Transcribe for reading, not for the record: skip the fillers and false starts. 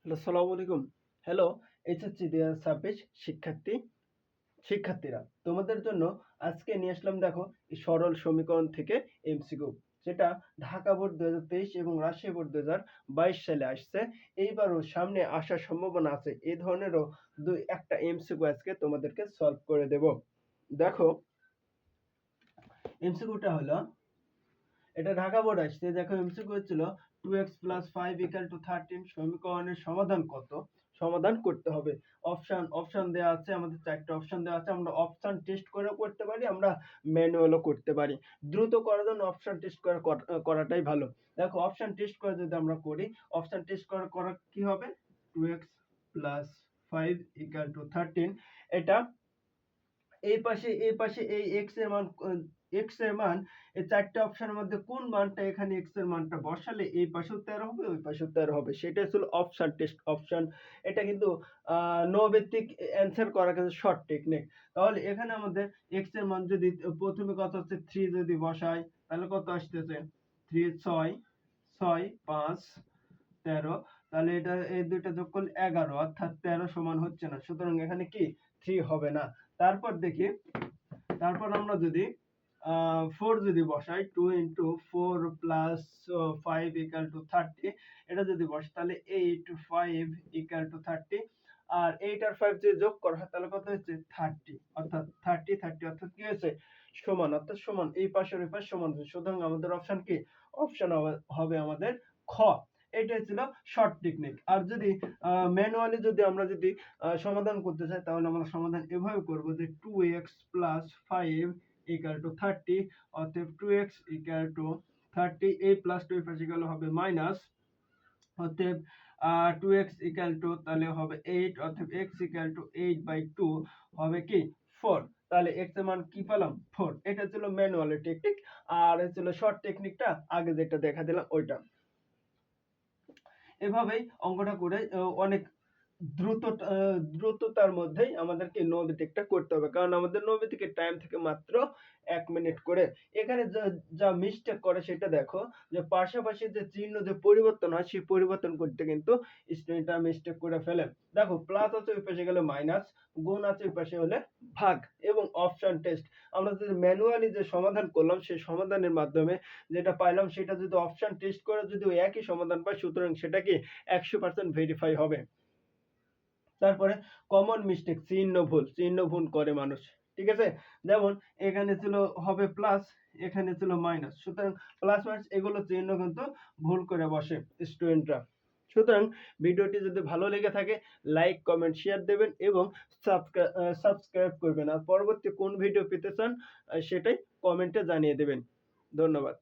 Hello, আসসালামু আলাইকুম। Hello, HSC ২০২৬ শিক্ষার্থীরা তোমাদের জন্য আজকে নিয়ে আসলাম দেখো এই সরল সমীকরণ থেকে এমসিকিউ, যেটা ঢাকা বোর্ড ২০২৩ এবং রাজশাহী বোর্ড ২০২২ সালে আসছে। এইবারও সামনে আসার সম্ভাবনা আছে এই ধরনেরও একটা এমসিকিউ আজকে তোমাদেরকে সলভ করে দেব। দেখো এমসিকিউটা হলো, এটা ঢাকা বোর্ড আসছে। দেখো এমসিকিউ ছিল 2x + 5 = 13 সমীকরণের সমাধান কত? সমাধান করতে হবে। অপশন দেওয়া আছে, আমাদের 4টা অপশন দেওয়া আছে। আমরা অপশন টেস্ট করেও করতে পারি, আমরা ম্যানুয়ালও করতে পারি। দ্রুত করার জন্য অপশন টেস্ট করাটাই ভালো। দেখো অপশন টেস্ট করে যদি আমরা করি, অপশন টেস্ট করা কি হবে? 2x + 5 = 13। এটা এই পাশে এই x এর মান এই 4টে অপশনের মধ্যে কোন মানটা এখানে x এর মানটা বসালে এই পাশেও 13 হবে, ওই পাশেও 13 হবে। সেটাই হলো অপশন টেস্ট অপশন। এটা কিন্তু নৈবেত্তিক অ্যান্সার করা কিন্তু শর্ট টেকনিক। তাহলে এখানে আমাদের x এর মান যদি প্রথমে কত হচ্ছে 3 যদি বসাই, তাহলে কত আসতেছে? 3 6 6 5 13। তাহলে এটা এই দুইটা যোগ করলে 11, অর্থাৎ 13 সমান হচ্ছে না। সুতরাং এখানে কি 3 হবে না। তারপর আমরা যদি 4 যদি বসাই, 2 × 4 + 5 = 30, এটা যদি বসাই তাহলে 8 5 = 30, আর 8 আর 5 যদি যোগ করা হয় তাহলে কত হচ্ছে? 30, অর্থাৎ 30 অর্থাৎ কি হয়েছে? সমান, অর্থাৎ সমান। এই পাশের ওই পাশ সমান হচ্ছে। সুতরাং আমাদের অপশন কি? অপশন হবে আমাদের খ। এটাই ছিল শর্ট টেকনিক। আর যদি ম্যানুয়ালি আমরা সমাধান করতে চাই, তাহলে আমরা সমাধান এভাবে করব যে 2x + 5 = 30, অতএব 2x = 30, এই প্লাস 2 এই পাশে গেলে হবে মাইনাস, অতএব 2x তাহলে হবে 8, অতএব x = 8/2 হবে কি 4। তাহলে x এর মান কি পেলাম? 4। এটা ছিল ম্যানুয়াল টেকনিক। আর ছিল শর্ট টেকনিকটা আগে যেটা দেখা দিলাম ওইটা। এভাবেই অঙ্কটা করে অনেক দ্রুততার মধ্যেই আমাদেরকে নৈবেতিকটা করতে হবে, কারণ আমাদের নৈবেতিকের টাইম থেকে মাত্র 1 মিনিট করে। এখানে যা মিস্টেক করে সেটা দেখো, যে পাশাপাশি যে চিহ্ন যে পরিবর্তন হয় সেই পরিবর্তন করতে কিন্তু স্টুডেন্টরা মিস্টেক করে ফেলে। দেখো প্লাস আছে ওই পাশে গেলে মাইনাস, গুণ আছে ওই পাশে হলে ভাগ, এবং অপশন টেস্ট আমরা যদি ম্যানুয়ালি যে সমাধান করলাম সেই সমাধানের মাধ্যমে যেটা পাইলাম সেটা যদি অপশন টেস্ট করে যদি ওই একই সমাধান পাই, সুতরাং সেটা কি 100% ভেরিফাই হবে। তারপরে কমন মিস্টেক, চিহ্ন ভুল করে মানুষ, ঠিক আছে? যেমন এখানে ছিল হবে প্লাস, এখানে ছিল মাইনাস, সুতরাং প্লাস মাইনাস এগুলো চিহ্ন কিন্তু ভুল করে বসে স্টুডেন্টরা। সুতরাং ভিডিওটি যদি ভালো লেগে থাকে, লাইক কমেন্ট শেয়ার দেবেন এবং সাবস্ক্রাইব করবেন। আর পরবর্তী কোন ভিডিও পেতে চান সেটাই কমেন্টে জানিয়ে দেবেন। ধন্যবাদ।